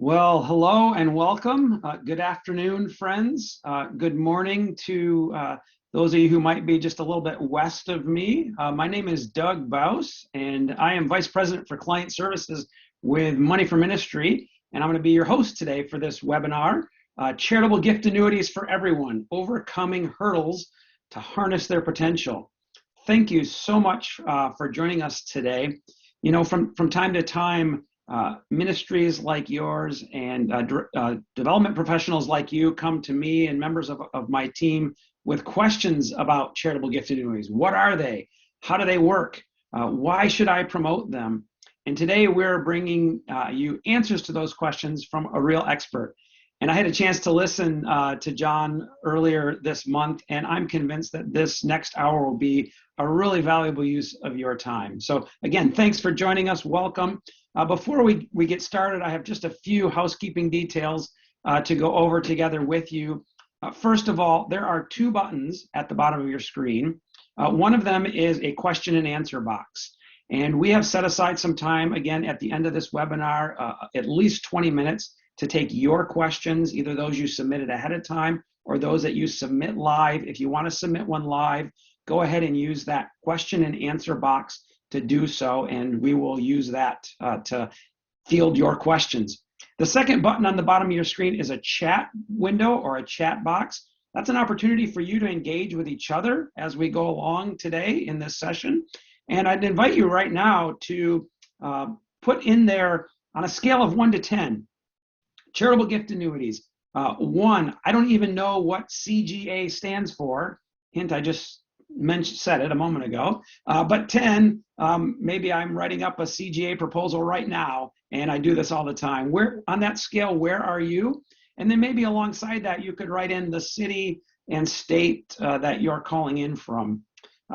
Well, hello and welcome. Good afternoon, friends. Good morning to those of you who might be just a little bit west of me. My name is Doug Baus, and I am Vice President for Client Services with Money for Ministry, and I'm going to be your host today for this webinar, Charitable Gift Annuities for Everyone, Overcoming Hurdles to Harness Their Potential. Thank you so much for joining us today. You know, from time to time, ministries like yours and development professionals like you come to me and members of my team with questions about charitable gift annuities. What are they? How do they work? Why should I promote them? And today we're bringing you answers to those questions from a real expert. And I had a chance to listen to Johnne earlier this month, and I'm convinced that this next hour will be a really valuable use of your time. So again, thanks for joining us. Welcome. Before we get started, I have just a few housekeeping details to go over together with you. First of all, there are two buttons at the bottom of your screen. One of them is a question and answer box. And we have set aside some time, again, at the end of this webinar, at least 20 minutes to take your questions, either those you submitted ahead of time or those that you submit live. If you want to submit one live, go ahead and use that question and answer box to do so, and we will use that to field your questions. The second button on the bottom of your screen is a chat window or a chat box. That's an opportunity for you to engage with each other as we go along today in this session. And I'd invite you right now to put in there, on a scale of 1 to 10, charitable gift annuities. 1, I don't even know what CGA stands for. Hint, I just said it a moment ago. But 10, maybe I'm writing up a CGA proposal right now, and I do this all the time. Where on that scale, where are you? And then maybe alongside that, you could write in the city and state that you're calling in from.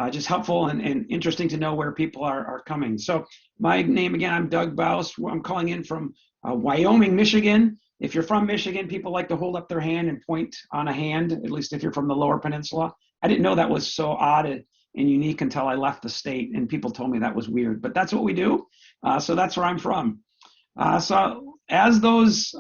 Just helpful and interesting to know where people are coming. So my name, again, I'm Doug Baus. I'm calling in from Wyoming, Michigan. If you're from Michigan, people like to hold up their hand and point on a hand, at least if you're from the Lower Peninsula. I didn't know that was so odd and unique until I left the state, and people told me that was weird, but that's what we do. So that's where I'm from. So as those,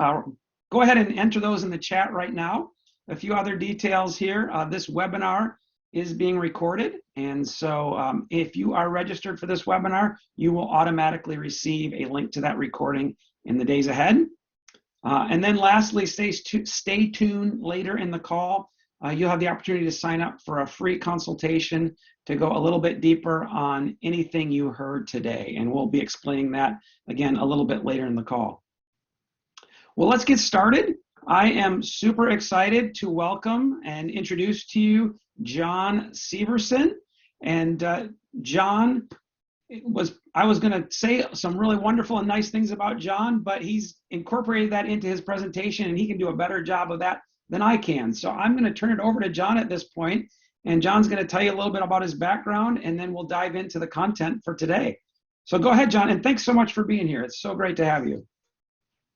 go ahead and enter those in the chat right now. A few other details here. This webinar is being recorded, and so if you are registered for this webinar, you will automatically receive a link to that recording in the days ahead. And then lastly, stay tuned later in the call. You'll have the opportunity to sign up for a free consultation to go a little bit deeper on anything you heard today. And we'll be explaining that again a little bit later in the call. Well, let's get started. I am super excited to welcome and introduce to you Johnne Syverson. And Johnne I was going to say some really wonderful and nice things about Johnne, but he's incorporated that into his presentation, and he can do a better job of that than I can. So I'm going to turn it over to Johnne at this point, and Johnne's going to tell you a little bit about his background, and then we'll dive into the content for today. So go ahead, Johnne, and thanks so much for being here. It's so great to have you.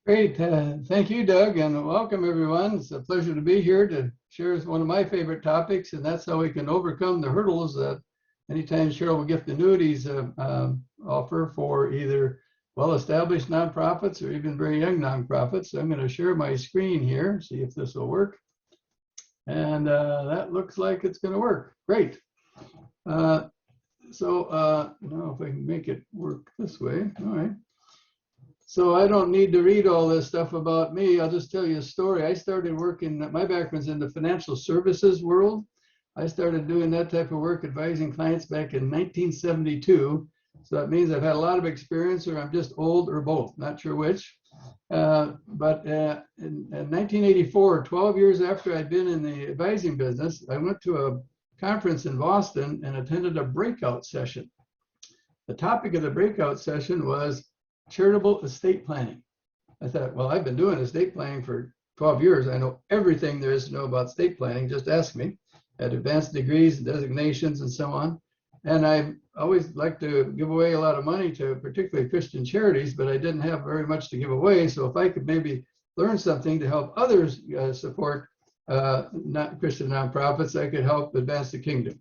Great. Thank you, Doug, and welcome, everyone. It's a pleasure to be here to share one of my favorite topics, and that's how we can overcome the hurdles that anytime charitable gift annuities offer for either well-established nonprofits or even very young nonprofits. So I'm going to share my screen here, see if this will work. And that looks like it's going to work. Great. Now if I can make it work this way. All right. So I don't need to read all this stuff about me. I'll just tell you a story. I started working, my background's in the financial services world. I started doing that type of work, advising clients back in 1972. So that means I've had a lot of experience, or I'm just old, or both, not sure which. But in 1984, 12 years after I'd been in the advising business, I went to a conference in Boston and attended a breakout session. The topic of the breakout session was charitable estate planning. I thought, well, I've been doing estate planning for 12 years. I know everything there is to know about estate planning. Just ask me. Had advanced degrees and designations and so on. And I always liked to give away a lot of money to particularly Christian charities, but I didn't have very much to give away. So if I could maybe learn something to help others support not Christian nonprofits, I could help advance the kingdom.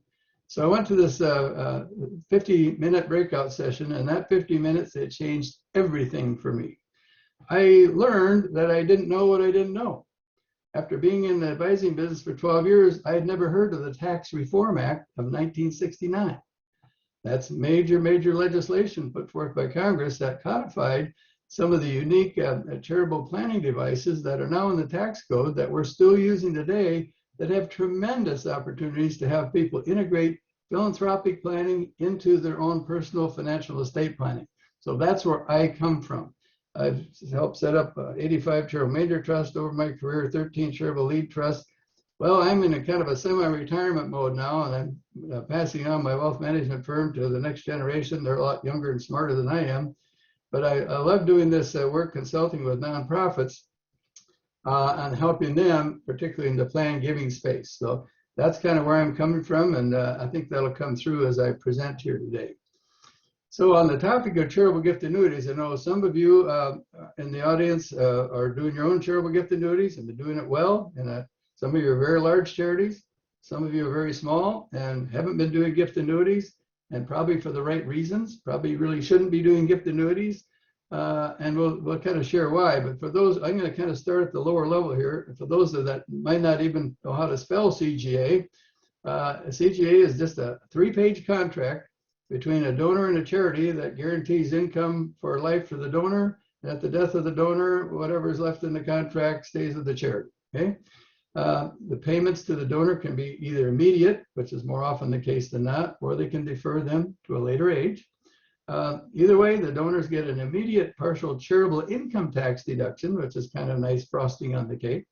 So I went to this 50-minute breakout session, and that 50 minutes, it changed everything for me. I learned that I didn't know what I didn't know. After being in the advising business for 12 years, I had never heard of the Tax Reform Act of 1969. That's major legislation put forth by Congress that codified some of the unique charitable planning devices that are now in the tax code that we're still using today that have tremendous opportunities to have people integrate philanthropic planning into their own personal financial estate planning. So that's where I come from. I've helped set up 85 charitable major trusts over my career, 13 charitable lead trusts. Well, I'm in a kind of a semi-retirement mode now, and I'm passing on my wealth management firm to the next generation. They're a lot younger and smarter than I am. But I love doing this work consulting with nonprofits on helping them, particularly in the planned giving space. So that's kind of where I'm coming from, and I think that'll come through as I present here today. So on the topic of charitable gift annuities, I know some of you in the audience are doing your own charitable gift annuities and been doing it well. And some of you are very large charities. Some of you are very small and haven't been doing gift annuities, and probably for the right reasons. Probably really shouldn't be doing gift annuities. And we'll kind of share why. But for those, I'm going to kind of start at the lower level here. For those that might not even know how to spell CGA, a CGA is just a 3-page contract between a donor and a charity that guarantees income for life for the donor. And at the death of the donor, whatever is left in the contract stays with the charity. Okay. The payments to the donor can be either immediate, which is more often the case than not, or they can defer them to a later age. Either way, the donors get an immediate partial charitable income tax deduction, which is kind of nice frosting on the cake.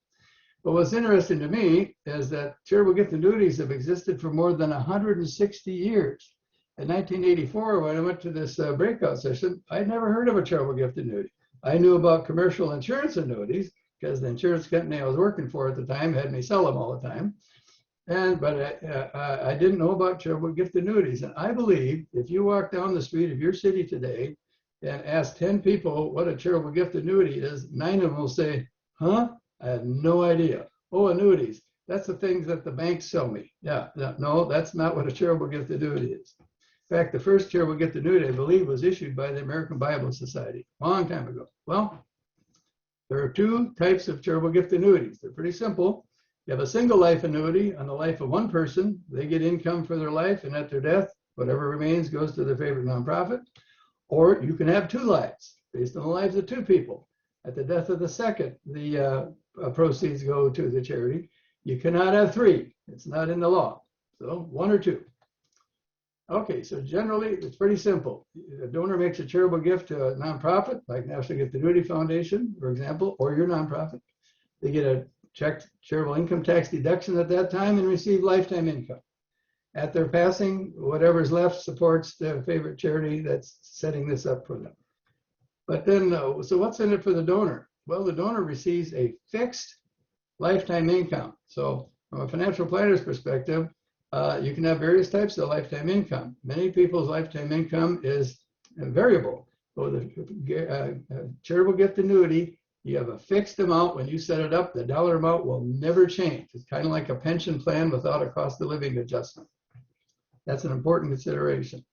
But what's interesting to me is that charitable gift annuities have existed for more than 160 years. In 1984, when I went to this breakout session, I'd never heard of a charitable gift annuity. I knew about commercial insurance annuities because the insurance company I was working for at the time had me sell them all the time. But I didn't know about charitable gift annuities. And I believe if you walk down the street of your city today and ask 10 people what a charitable gift annuity is, 9 of them will say, huh? I had no idea. Oh, annuities. That's the things that the banks sell me. Yeah, no, that's not what a charitable gift annuity is. In fact, the first charitable gift annuity, I believe, was issued by the American Bible Society a long time ago. Well, there are 2 types of charitable gift annuities. They're pretty simple. You have a single life annuity on the life of one person. They get income for their life, and at their death, whatever remains goes to their favorite nonprofit. Or you can have 2 lives based on the lives of 2 people. At the death of the second, the proceeds go to the charity. You cannot have 3. It's not in the law. So 1 or 2. Okay, so generally it's pretty simple. A donor makes a charitable gift to a nonprofit, like National Gift Annuity Foundation, for example, or your nonprofit. They get a checked charitable income tax deduction at that time and receive lifetime income. At their passing, whatever's left supports their favorite charity that's setting this up for them. But then, so what's in it for the donor? Well, the donor receives a fixed lifetime income. So from a financial planner's perspective, you can have various types of lifetime income. Many people's lifetime income is variable. So the charitable gift annuity, you have a fixed amount. When you set it up, the dollar amount will never change. It's kind of like a pension plan without a cost of living adjustment. That's an important consideration.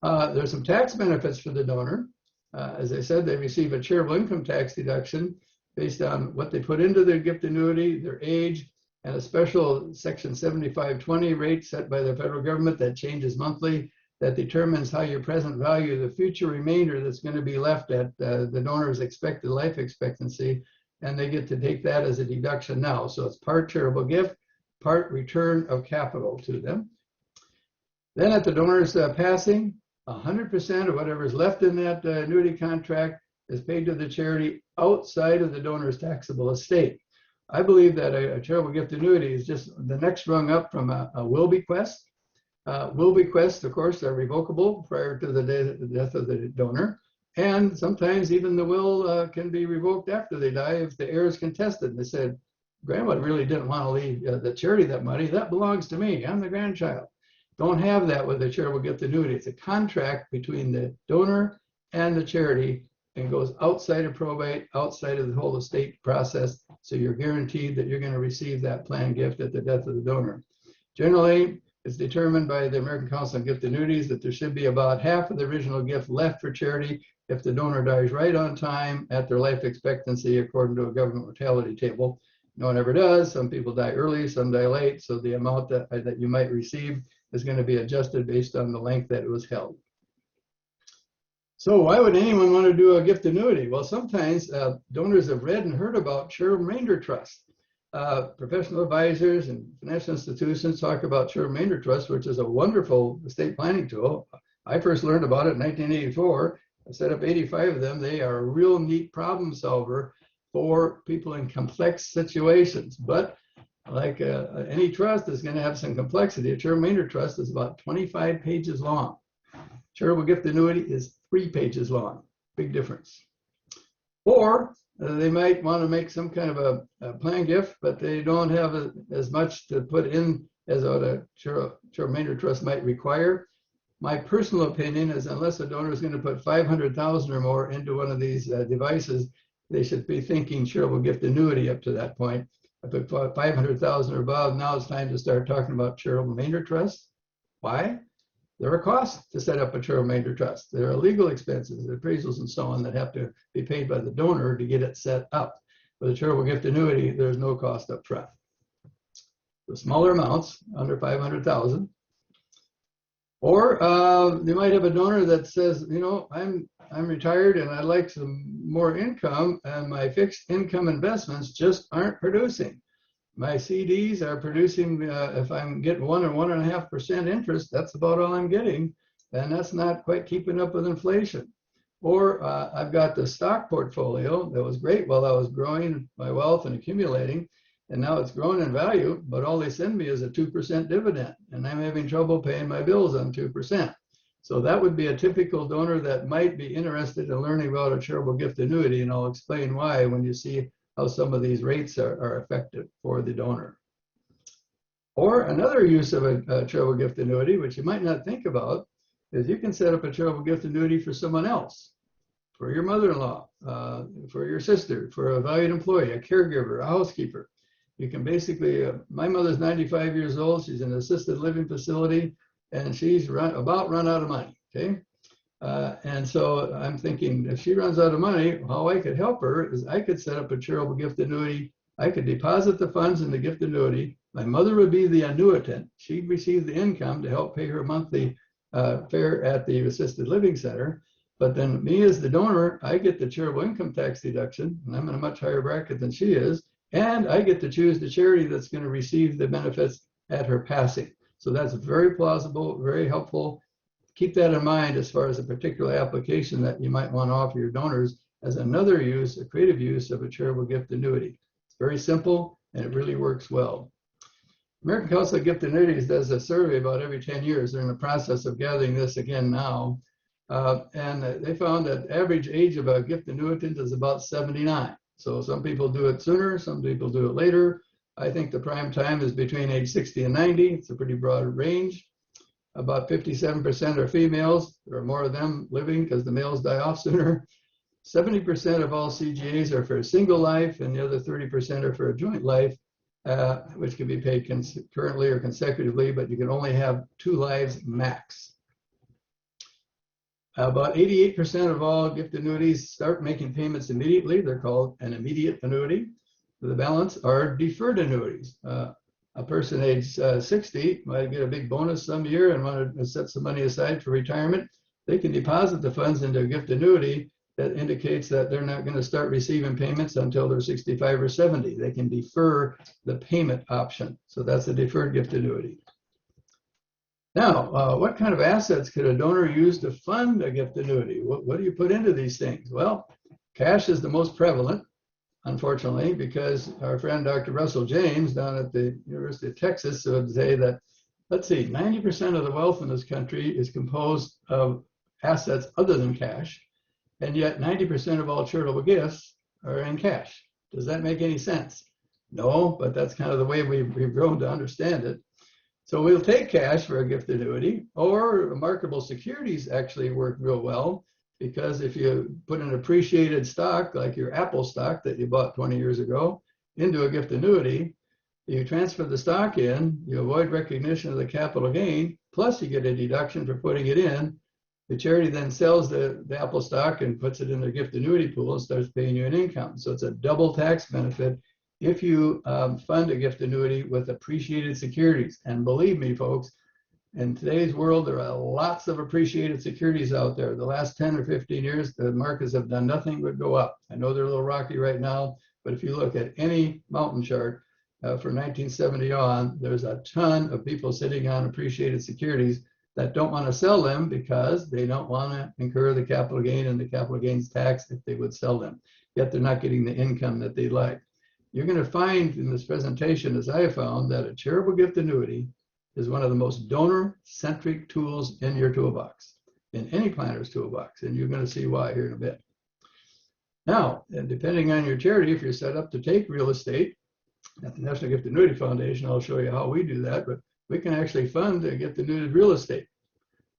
There's some tax benefits for the donor. As I said, they receive a charitable income tax deduction based on what they put into their gift annuity, their age, and a special Section 7520 rate set by the federal government that changes monthly that determines how your present value, the future remainder that's going to be left at the donor's expected life expectancy, and they get to take that as a deduction now. So it's part charitable gift, part return of capital to them. Then at the donor's passing, 100% of whatever is left in that annuity contract is paid to the charity outside of the donor's taxable estate. I believe that a charitable gift annuity is just the next rung up from a will bequest. Will bequests, of course, are revocable prior to the death of the donor. And sometimes even the will can be revoked after they die if the heirs contest it. And they said, Grandma really didn't want to leave the charity that money. That belongs to me. I'm the grandchild. Don't have that with a charitable gift annuity. It's a contract between the donor and the charity and goes outside of probate, outside of the whole estate process. So you're guaranteed that you're going to receive that planned gift at the death of the donor. Generally, It's determined by the American Council on Gift Annuities that there should be about half of the original gift left for charity if the donor dies right on time at their life expectancy, according to a government mortality table. No one ever does. Some people die early, some die late. So the amount that you might receive is going to be adjusted based on the length that it was held. So why would anyone want to do a gift annuity? Well, sometimes donors have read and heard about charitable remainder trust. Professional advisors and financial institutions talk about charitable remainder trust, which is a wonderful estate planning tool. I first learned about it in 1984. I set up 85 of them. They are a real neat problem solver for people in complex situations. But like any trust is going to have some complexity. A charitable remainder trust is about 25 pages long. Charitable gift annuity is 3 pages long. Big difference. Or they might want to make some kind of a planned gift, but they don't have as much to put in as what a charitable remainder trust might require. My personal opinion is unless a donor is going to put $500,000 or more into one of these devices, they should be thinking charitable gift annuity up to that point. I put $500,000 or above. Now it's time to start talking about charitable remainder trust. Why? There are costs to set up a charitable remainder trust. There are legal expenses, appraisals, and so on that have to be paid by the donor to get it set up. With a charitable gift annuity, there's no cost up front. The smaller amounts, under $500,000. Or you might have a donor that says, you know, I'm retired and I'd like some more income, and my fixed income investments just aren't producing. My CDs are producing, if I'm getting 1 or 1.5% interest, that's about all I'm getting. And that's not quite keeping up with inflation. Or I've got the stock portfolio that was great while I was growing my wealth and accumulating. And now it's grown in value, but all they send me is a 2% dividend. And I'm having trouble paying my bills on 2%. So that would be a typical donor that might be interested in learning about a charitable gift annuity. And I'll explain why when you see how some of these rates are effective for the donor. Or another use of a charitable gift annuity, which you might not think about, is you can set up a charitable gift annuity for someone else, for your mother-in-law, for your sister, for a valued employee, a caregiver, a housekeeper. You can basically, my mother's 95 years old, she's in an assisted living facility, and she's about run out of money, okay? And so I'm thinking, if she runs out of money, how I could help her is I could set up a charitable gift annuity. I could deposit the funds in the gift annuity. My mother would be the annuitant. She'd receive the income to help pay her monthly fare at the assisted living center. But then me as the donor, I get the charitable income tax deduction, and I'm in a much higher bracket than she is, and I get to choose the charity that's going to receive the benefits at her passing. So that's very plausible, very helpful. Keep that in mind as far as a particular application that you might want to offer your donors as another use, a creative use of a charitable gift annuity. It's very simple and it really works well. American Council of Gift Annuities does a survey about every 10 years. They're in the process of gathering this again now. And they found that average age of a gift annuitant is about 79. So some people do it sooner, some people do it later. I think the prime time is between age 60 and 90. It's a pretty broad range. About 57% are females. There are more of them living because the males die off sooner. 70% of all CGAs are for a single life, and the other 30% are for a joint life, which can be paid concurrently or consecutively, but you can only have 2 lives max. About 88% of all gift annuities start making payments immediately. They're called an immediate annuity. The balance are deferred annuities. A person age 60 might get a big bonus some year and want to set some money aside for retirement. They can deposit the funds into a gift annuity that indicates that they're not going to start receiving payments until they're 65 or 70. They can defer the payment option. So that's a deferred gift annuity. Now, what kind of assets could a donor use to fund a gift annuity? What do you put into these things? Well, cash is the most prevalent, unfortunately, because our friend Dr. Russell James down at the University of Texas would say that, let's see, 90% of the wealth in this country is composed of assets other than cash, and yet 90% of all charitable gifts are in cash. Does that make any sense? No, but that's kind of the way we've grown to understand it. So we'll take cash for a gift annuity, or marketable securities actually work real well, because if you put an appreciated stock, like your Apple stock that you bought 20 years ago, into a gift annuity, You transfer the stock in, you avoid recognition of the capital gain, plus you get a deduction for putting it in. The charity then sells the Apple stock and puts it in their gift annuity pool and starts paying you an income. So it's a double tax benefit if you fund a gift annuity with appreciated securities. And believe me, folks, in today's world, there are lots of appreciated securities out there. The last 10 or 15 years, the markets have done nothing but go up. I know they're a little rocky right now, but if you look at any mountain chart from 1970 on, there's a ton of people sitting on appreciated securities that don't want to sell them because they don't want to incur the capital gain and the capital gains tax if they would sell them. Yet they're not getting the income that they'd like. You're going to find in this presentation, as I found, that a charitable gift annuity is one of the most donor-centric tools in your toolbox, in any planner's toolbox, and you're going to see why here in a bit. Now, and depending on your charity, if you're set up to take real estate, at the National Gift Annuity Foundation, I'll show you how we do that, but we can actually fund a gift annuity real estate.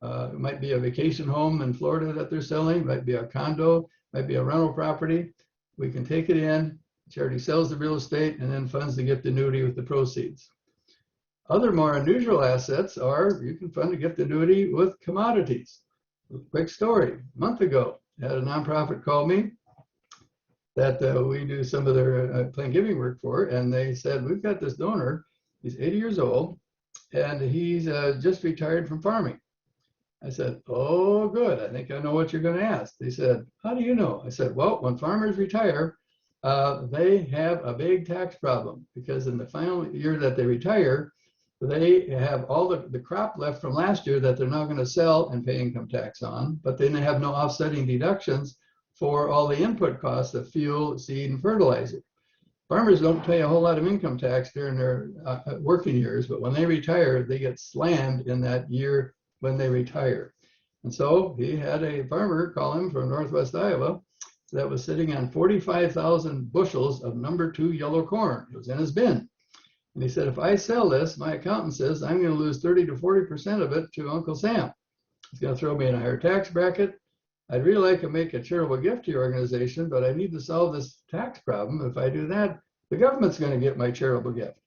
It might be a vacation home in Florida that they're selling, might be a condo, might be a rental property. We can take it in, charity sells the real estate, and then funds the gift annuity with the proceeds. Other more unusual assets are, you can fund a gift annuity with commodities. Quick story, a month ago, I had a nonprofit call me that we do some of their plan giving work for, and they said, we've got this donor, he's 80 years old, and he's just retired from farming. I said, oh, good, I think I know what you're gonna ask. They said, how do you know? I said, well, when farmers retire, they have a big tax problem because in the final year that they retire, they have all the crop left from last year that they're now going to sell and pay income tax on, but then they have no offsetting deductions for all the input costs of fuel, seed, and fertilizer. Farmers don't pay a whole lot of income tax during their working years, but when they retire, they get slammed in that year when they retire. And so he had a farmer call him from Northwest Iowa that was sitting on 45,000 bushels of #2 yellow corn. It was in his bin. And he said, if I sell this, my accountant says I'm going to lose 30 to 40% of it to Uncle Sam. He's going to throw me in a higher tax bracket. I'd really like to make a charitable gift to your organization, but I need to solve this tax problem. If I do that, the government's going to get my charitable gift.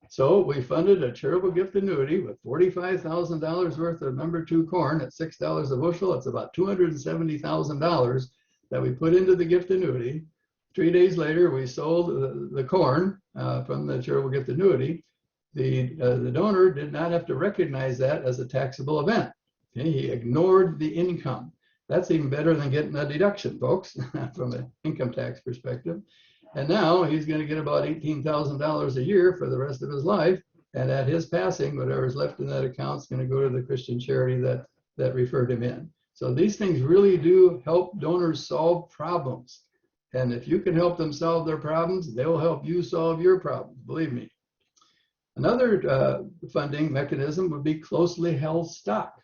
So we funded a charitable gift annuity with $45,000 worth of #2 corn at $6 a bushel. It's about $270,000 that we put into the gift annuity. 3 days later, we sold the corn from the charitable gift annuity. The donor did not have to recognize that as a taxable event. Okay? He ignored the income. That's even better than getting a deduction, folks, from an income tax perspective. And now he's going to get about $18,000 a year for the rest of his life. And at his passing, whatever's left in that account is going to go to the Christian charity that referred him in. So these things really do help donors solve problems. And if you can help them solve their problems, they will help you solve your problems, believe me. Another funding mechanism would be closely held stock.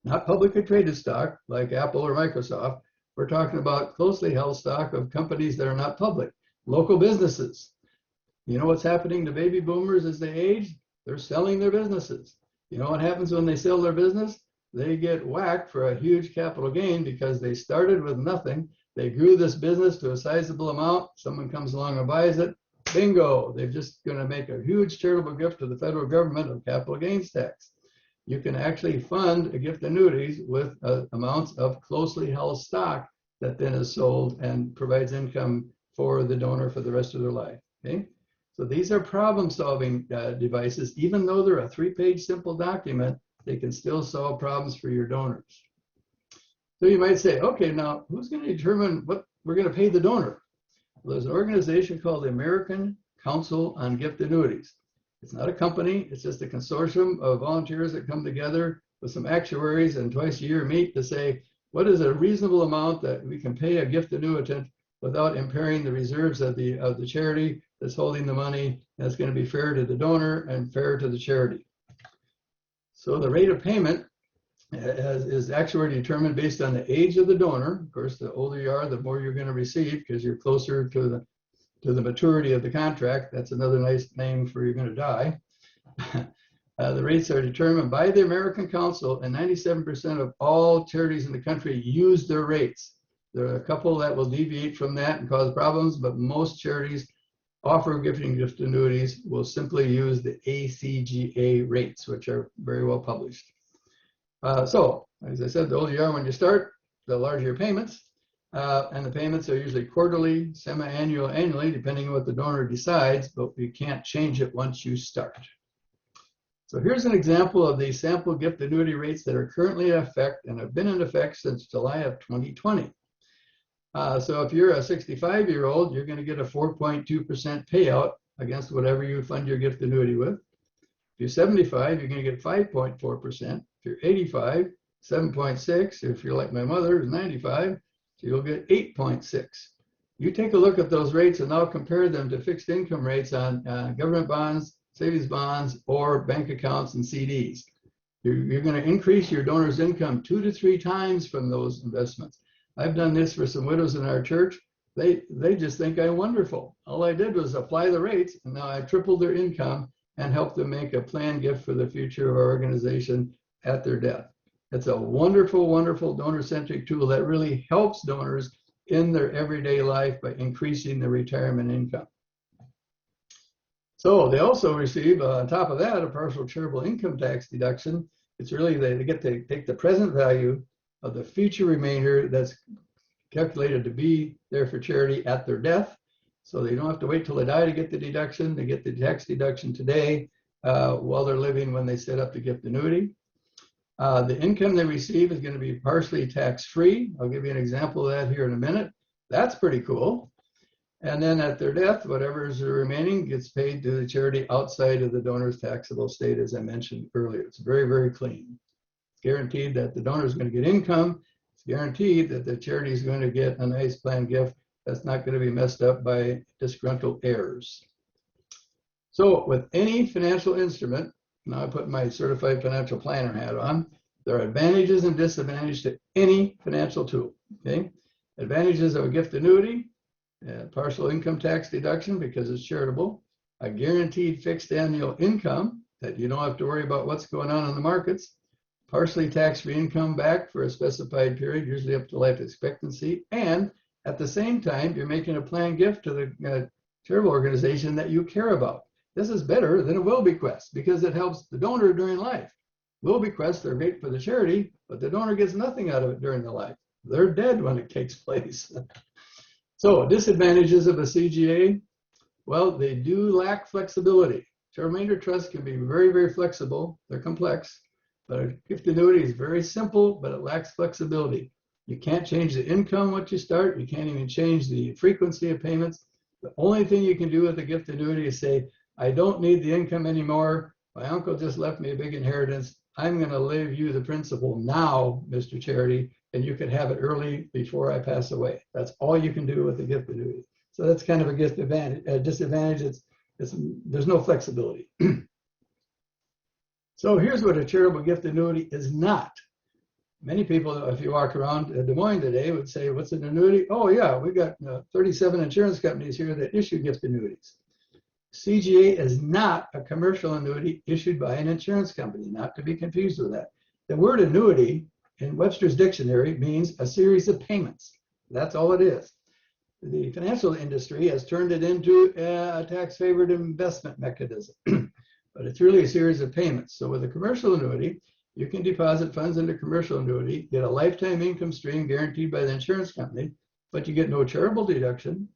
Not publicly traded stock like Apple or Microsoft. We're talking about closely held stock of companies that are not public, local businesses. You know what's happening to baby boomers as they age? They're selling their businesses. You know what happens when they sell their business? They get whacked for a huge capital gain because they started with nothing. They grew this business to a sizable amount. Someone comes along and buys it. Bingo, they're just going to make a huge charitable gift to the federal government of capital gains tax. You can actually fund a gift annuities with amounts of closely held stock that then is sold and provides income for the donor for the rest of their life. Okay, so these are problem-solving devices. Even though they're a 3-page simple document, they can still solve problems for your donors. So you might say, okay, now who's going to determine what we're going to pay the donor? Well, there's an organization called the American Council on Gift Annuities. It's not a company, it's just a consortium of volunteers that come together with some actuaries and twice a year meet to say, what is a reasonable amount that we can pay a gift annuitant without impairing the reserves of the charity that's holding the money, that's going to be fair to the donor and fair to the charity. So the rate of payment is actually determined based on the age of the donor. Of course, the older you are, the more you're going to receive because you're closer to the maturity of the contract. That's another nice name for you're going to die. The rates are determined by the American Council, and 97% of all charities in the country use their rates. There are a couple that will deviate from that and cause problems, but most charities offer gifting gift annuities will simply use the ACGA rates, which are very well published. So, as I said, the older you are when you start, the larger your payments. And the payments are usually quarterly, semi-annual, annually, depending on what the donor decides, but you can't change it once you start. So here's an example of the sample gift annuity rates that are currently in effect and have been in effect since July of 2020. So if you're a 65-year-old, you're going to get a 4.2% payout against whatever you fund your gift annuity with. If you're 75, you're going to get 5.4%. If you're 85, 7.6. If you're like my mother, who's 95, so you'll get 8.6. You take a look at those rates and now compare them to fixed income rates on government bonds, savings bonds, or bank accounts and CDs. You're going to increase your donor's income 2 to 3 times from those investments. I've done this for some widows in our church. They just think I'm wonderful. All I did was apply the rates, and now I tripled their income and helped them make a planned gift for the future of our organization at their death. It's a wonderful, wonderful donor-centric tool that really helps donors in their everyday life by increasing their retirement income. So they also receive, on top of that, a partial charitable income tax deduction. It's really, they get to take the present value of the future remainder that's calculated to be there for charity at their death. So they don't have to wait till they die to get the deduction. They get the tax deduction today while they're living when they set up the gift annuity. The income they receive is going to be partially tax-free. I'll give you an example of that here in a minute. That's pretty cool. And then at their death, whatever is remaining gets paid to the charity outside of the donor's taxable state, as I mentioned earlier. It's very, very clean. It's guaranteed that the donor is going to get income. It's guaranteed that the charity is going to get a nice planned gift that's not going to be messed up by disgruntled heirs. So with any financial instrument, now I put my certified financial planner hat on, there are advantages and disadvantages to any financial tool, okay? Advantages of a gift annuity, partial income tax deduction because it's charitable, a guaranteed fixed annual income that you don't have to worry about what's going on in the markets, partially tax-free income back for a specified period, usually up to life expectancy, and at the same time, you're making a planned gift to the charitable organization that you care about. This is better than a will bequest because it helps the donor during life. Will bequests are great for the charity, but the donor gets nothing out of it during the life. They're dead when it takes place. So disadvantages of a CGA, well, they do lack flexibility. Remainder trusts can be very, very flexible. They're complex, but a gift annuity is very simple, but it lacks flexibility. You can't change the income once you start. You can't even change the frequency of payments. The only thing you can do with a gift annuity is say, I don't need the income anymore. My uncle just left me a big inheritance. I'm going to leave you the principal now, Mr. Charity, and you can have it early before I pass away. That's all you can do with a gift annuity. So that's kind of a disadvantage. There's no flexibility. So here's what a charitable gift annuity is not. Many people, if you walk around Des Moines today, would say, what's an annuity? Oh yeah, we've got 37 insurance companies here that issue gift annuities. CGA is not a commercial annuity issued by an insurance company, not to be confused with that. The word annuity in Webster's dictionary means a series of payments. That's all it is. The financial industry has turned it into a tax-favored investment mechanism, but it's really a series of payments. So with a commercial annuity, you can deposit funds into commercial annuity, get a lifetime income stream guaranteed by the insurance company, but you get no charitable deduction.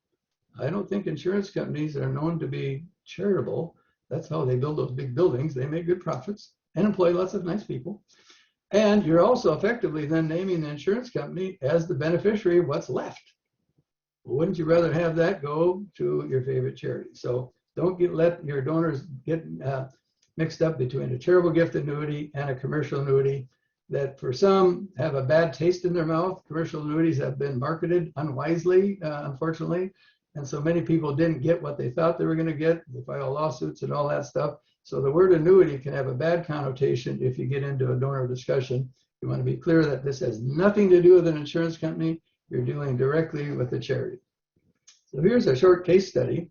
I don't think insurance companies are known to be charitable. That's how they build those big buildings. They make good profits and employ lots of nice people. And you're also effectively then naming the insurance company as the beneficiary of what's left. Wouldn't you rather have that go to your favorite charity? So don't let your donors get mixed up between a charitable gift annuity and a commercial annuity that for some have a bad taste in their mouth. Commercial annuities have been marketed unwisely, unfortunately. And so many people didn't get what they thought they were going to get. They file lawsuits and all that stuff. So the word annuity can have a bad connotation if you get into a donor discussion. You want to be clear that this has nothing to do with an insurance company. You're dealing directly with the charity. So here's a short case study.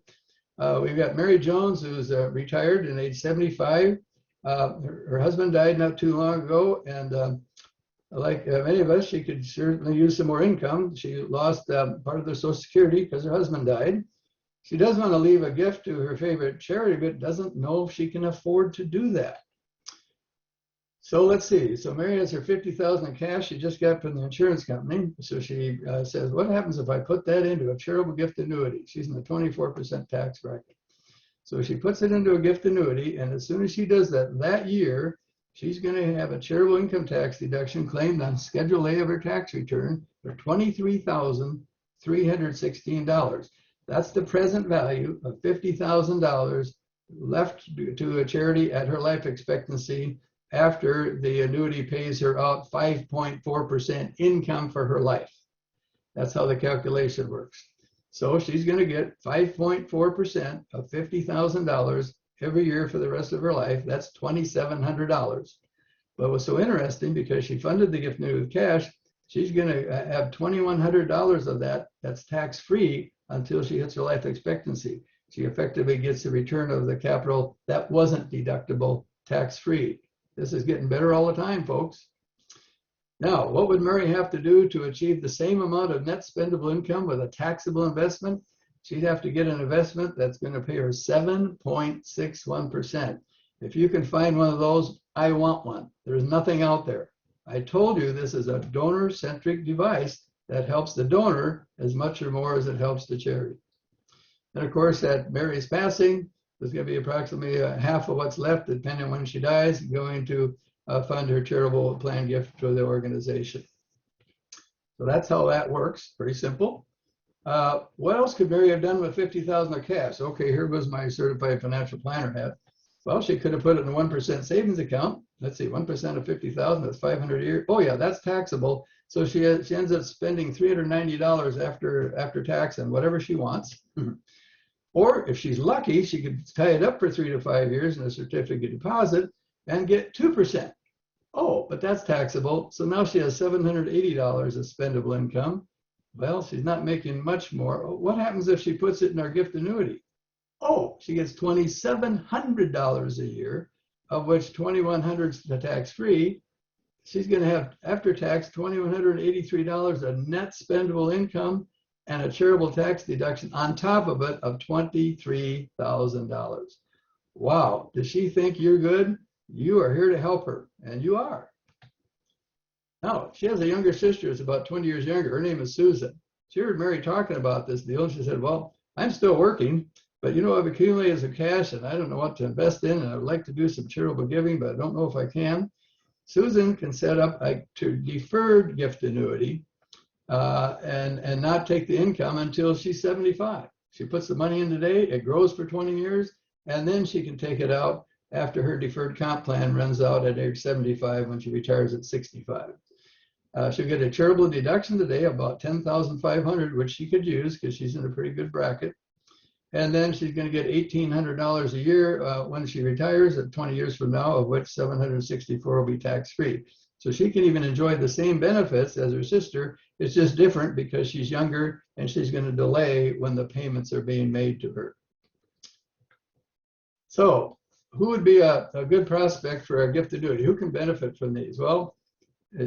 We've got Mary Jones, who's retired at age 75. Her husband died not too long ago, and like many of us, she could certainly use some more income. She lost part of their Social Security because her husband died. She does want to leave a gift to her favorite charity, but doesn't know if she can afford to do that. So let's see. So Mary has her $50,000 in cash she just got from the insurance company. So she says, what happens if I put that into a charitable gift annuity? She's in the 24% tax bracket. So she puts it into a gift annuity, and as soon as she does that, that year, she's going to have a charitable income tax deduction claimed on Schedule A of her tax return for $23,316. That's the present value of $50,000 left to a charity at her life expectancy after the annuity pays her out 5.4% income for her life. That's how the calculation works. So she's going to get 5.4% of $50,000 every year for the rest of her life. That's $2,700. But what's so interesting, because she funded the gift annuity with cash, she's going to have $2,100 of that that's tax-free until she hits her life expectancy. She effectively gets a return of the capital that wasn't deductible, tax-free. This is getting better all the time, folks. Now, what would Mary have to do to achieve the same amount of net spendable income with a taxable investment? She'd have to get an investment that's going to pay her 7.61%. If you can find one of those, I want one. There's nothing out there. I told you this is a donor-centric device that helps the donor as much or more as it helps the charity. And of course, at Mary's passing, there's going to be approximately half of what's left, depending on when she dies, going to fund her charitable plan gift to the organization. So that's how that works. Pretty simple. What else could Mary have done with $50,000 of cash? Okay, here goes my certified financial planner hat. Well, she could have put it in a 1% savings account. Let's see, 1% of 50,000, that's 500 a year. Oh yeah, that's taxable. So she ends up spending $390 after tax on whatever she wants. Or if she's lucky, she could tie it up for 3 to 5 years in a certificate deposit and get 2%. Oh, but that's taxable. So now she has $780 of spendable income. Well, she's not making much more. What happens if she puts it in our gift annuity? Oh, she gets $2,700 a year, of which $2,100 is tax-free. She's going to have, after tax, $2,183 of net spendable income and a charitable tax deduction on top of it of $23,000. Wow, does she think you're good? You are here to help her, and you are. Now, she has a younger sister who's about 20 years younger. Her name is Susan. She heard Mary talking about this deal, and she said, well, I'm still working, but you know, I've accumulated some cash, and I don't know what to invest in, and I'd like to do some charitable giving, but I don't know if I can. Susan can set up a deferred gift annuity and not take the income until she's 75. She puts the money in today, it grows for 20 years, and then she can take it out after her deferred comp plan runs out at age 75 when she retires at 65. She'll get a charitable deduction today, about $10,500, which she could use because she's in a pretty good bracket. And then she's going to get $1,800 a year when she retires at 20 years from now, of which $764 will be tax-free. So she can even enjoy the same benefits as her sister. It's just different because she's younger and she's going to delay when the payments are being made to her. So who would be a good prospect for a gift annuity? Who can benefit from these? Well,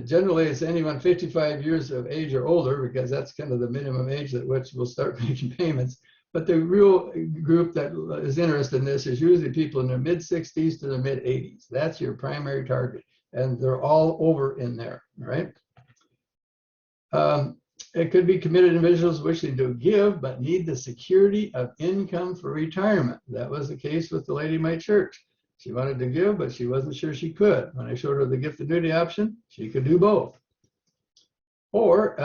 generally it's anyone 55 years of age or older, because that's kind of the minimum age at which we'll start making payments. But the real group that is interested in this is usually people in their mid-60s to their mid-80s. That's your primary target. And they're all over in there, right? It could be committed individuals wishing to give, but need the security of income for retirement. That was the case with the lady in my church. She wanted to give, but she wasn't sure she could. When I showed her the gift annuity option, she could do both. Or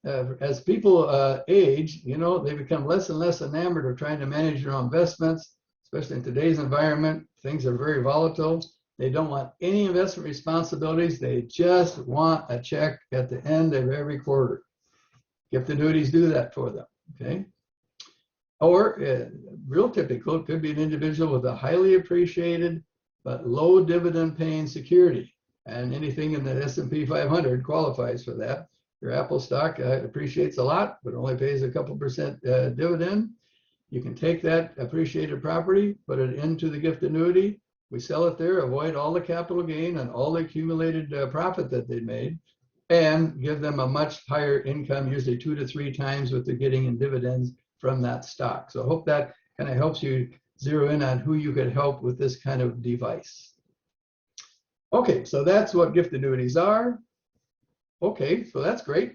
as people age, you know, they become less and less enamored of trying to manage their own investments, especially in today's environment. Things are very volatile. They don't want any investment responsibilities. They just want a check at the end of every quarter. Gift annuities do that for them, okay? Or real typical, it could be an individual with a highly appreciated but low dividend paying security. And anything in the S&P 500 qualifies for that. Your Apple stock appreciates a lot, but only pays a couple percent dividend. You can take that appreciated property, put it into the gift annuity. We sell it there, avoid all the capital gain and all the accumulated profit that they made, and give them a much higher income, usually 2 to 3 times what they're getting in dividends from that stock. So I hope that kind of helps you zero in on who you could help with this kind of device. Okay, so that's what gift annuities are. Okay, so that's great.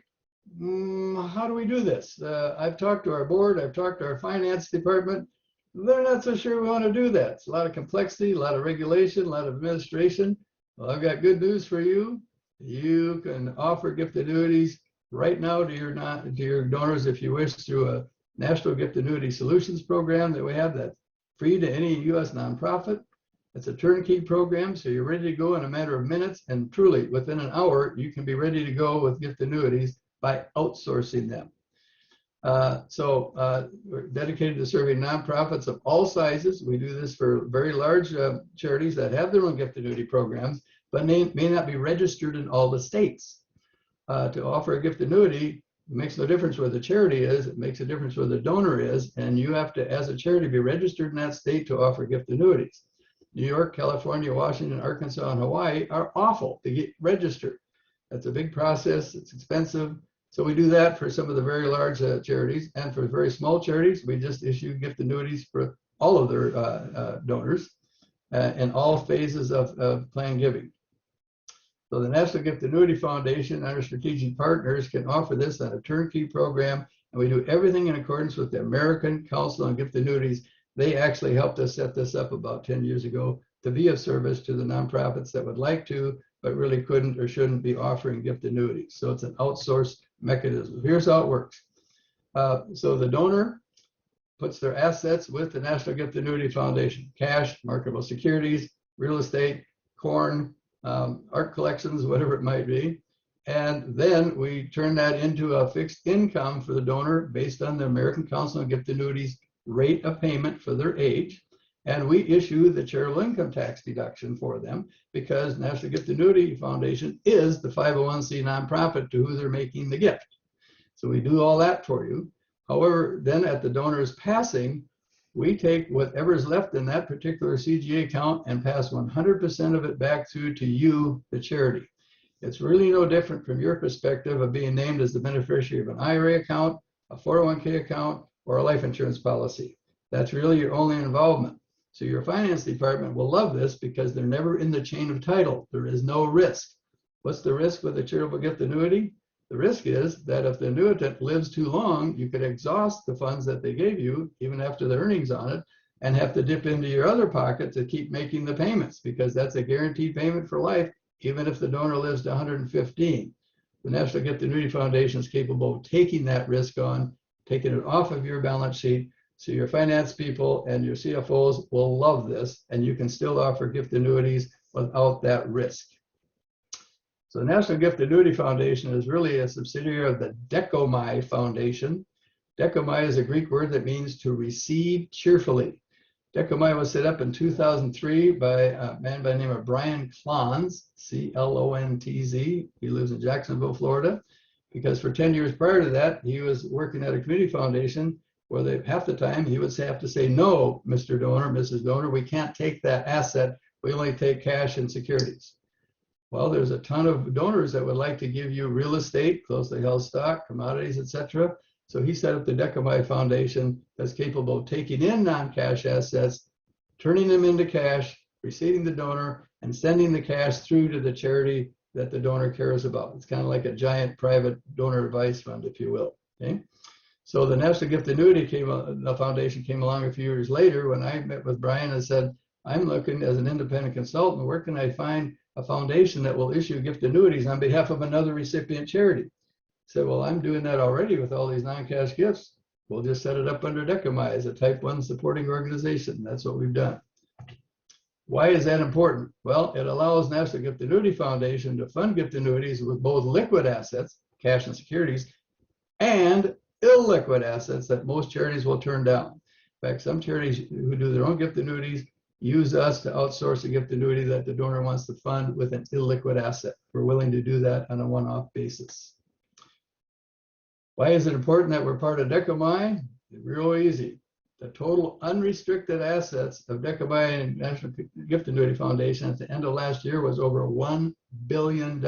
How do we do this? I've talked to our board, I've talked to our finance department. They're not so sure we want to do that. It's a lot of complexity, a lot of regulation, a lot of administration. Well, I've got good news for you. You can offer gift annuities right now to your donors if you wish through a National Gift Annuity Solutions program that we have that's free to any U.S. nonprofit. It's a turnkey program, so you're ready to go in a matter of minutes, and truly within an hour, you can be ready to go with gift annuities by outsourcing them. We're dedicated to serving nonprofits of all sizes. We do this for very large charities that have their own gift annuity programs, but may not be registered in all the states. To offer a gift annuity, it makes no difference where the charity is, it makes a difference where the donor is, and you have to, as a charity, be registered in that state to offer gift annuities. New York, California, Washington, Arkansas, and Hawaii are awful to get registered. That's a big process, it's expensive. So we do that for some of the very large charities, and for very small charities, we just issue gift annuities for all of their donors in all phases of plan giving. So the National Gift Annuity Foundation and our strategic partners can offer this on a turnkey program, and we do everything in accordance with the American Council on Gift Annuities. They actually helped us set this up about 10 years ago to be of service to the nonprofits that would like to, but really couldn't or shouldn't be offering gift annuities. So it's an outsourced mechanism. Here's how it works. So the donor puts their assets with the National Gift Annuity Foundation: cash, marketable securities, real estate, corn, art collections, whatever it might be. And then we turn that into a fixed income for the donor based on the American Council on Gift Annuities rate of payment for their age. And we issue the charitable income tax deduction for them, because National Gift Annuity Foundation is the 501c nonprofit to who they're making the gift. So we do all that for you. However, then at the donor's passing, we take whatever's left in that particular CGA account and pass 100% of it back through to you, the charity. It's really no different from your perspective of being named as the beneficiary of an IRA account, a 401k account, or a life insurance policy. That's really your only involvement. So your finance department will love this because they're never in the chain of title. There is no risk. What's the risk with a charitable gift annuity? The risk is that if the annuitant lives too long, you could exhaust the funds that they gave you, even after the earnings on it, and have to dip into your other pocket to keep making the payments, because that's a guaranteed payment for life, even if the donor lives to 115. The National Gift Annuity Foundation is capable of taking that risk on, taking it off of your balance sheet. So your finance people and your CFOs will love this, and you can still offer gift annuities without that risk. So the National Gift Annuity Foundation is really a subsidiary of the Decomai Foundation. Decomai is a Greek word that means to receive cheerfully. Decomai was set up in 2003 by a man by the name of Brian Clontz, C-L-O-N-T-Z. He lives in Jacksonville, Florida, because for 10 years prior to that, he was working at a community foundation where half the time he would have to say, no, Mr. Donor, Mrs. Donor, we can't take that asset. We only take cash and securities. Well, there's a ton of donors that would like to give you real estate, closely held stock, commodities, etc. So he set up the Decomai Foundation that's capable of taking in non-cash assets, turning them into cash, receiving the donor, and sending the cash through to the charity that the donor cares about. It's kind of like a giant private donor advice fund, if you will. Okay? So the National Gift Annuity Foundation came along a few years later when I met with Brian and said, I'm looking as an independent consultant, where can I find a foundation that will issue gift annuities on behalf of another recipient charity? He said, well, I'm doing that already with all these non-cash gifts. We'll just set it up under Decomai as a type 1 supporting organization. That's what we've done. Why is that important? Well, it allows National Gift Annuity Foundation to fund gift annuities with both liquid assets, cash and securities, and illiquid assets that most charities will turn down. In fact, some charities who do their own gift annuities use us to outsource a gift annuity that the donor wants to fund with an illiquid asset. We're willing to do that on a one-off basis. Why is it important that we're part of Decomai? Real easy. The total unrestricted assets of Decomai and National Gift Annuity Foundation at the end of last year was over $1 billion.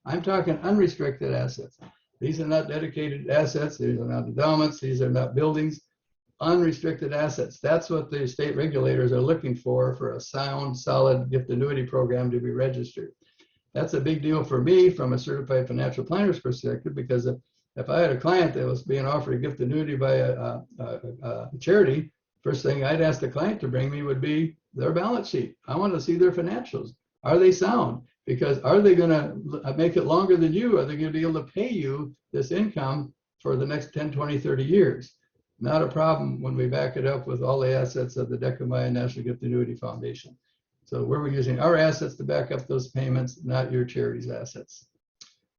I'm talking unrestricted assets. These are not dedicated assets. These are not endowments. These are not buildings. Unrestricted assets. That's what the state regulators are looking for a sound, solid gift annuity program to be registered. That's a big deal for me from a certified financial planner's perspective, because if I had a client that was being offered a gift annuity by a charity, first thing I'd ask the client to bring me would be their balance sheet. I want to see their financials. Are they sound? Because are they going to make it longer than you? Are they going to be able to pay you this income for the next 10, 20, 30 years? Not a problem when we back it up with all the assets of the Decamaya National Gift Annuity Foundation. So we're using our assets to back up those payments, not your charity's assets.